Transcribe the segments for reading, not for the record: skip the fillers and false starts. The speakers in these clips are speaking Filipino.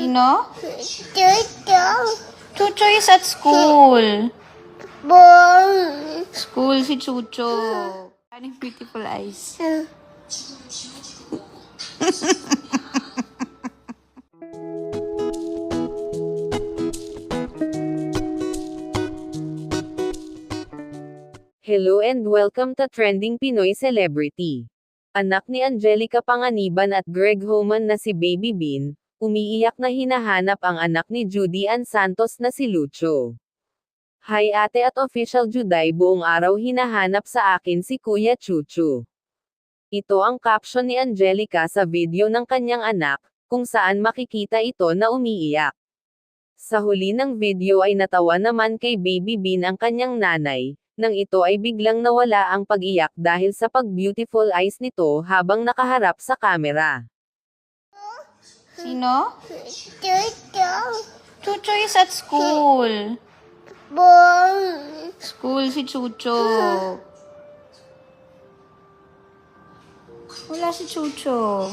Sino? Chucho. Chucho is at school. Bong. School si Chucho. Ano yung beautiful eyes? Hello and welcome to Trending Pinoy Celebrity. Anak ni Angelica Panganiban at Greg Homan na si Baby Bean, umiiyak na hinahanap ang anak ni Judy Ann Santos na si Lucho. Hi ate at official Juday, buong araw hinahanap sa akin si Kuya Chuchu. Ito ang caption ni Angelica sa video ng kanyang anak, kung saan makikita ito na umiiyak. Sa huli ng video ay natawa naman kay Baby Bean ang kanyang nanay, nang ito ay biglang nawala ang pag-iyak dahil sa pag-beautiful eyes nito habang nakaharap sa kamera. Sino? Chucho. Chucho is at school. Bong. School si Chucho. Wala si Chucho.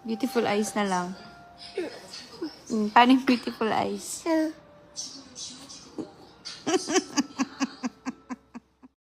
Beautiful eyes na lang. Paano yung beautiful eyes?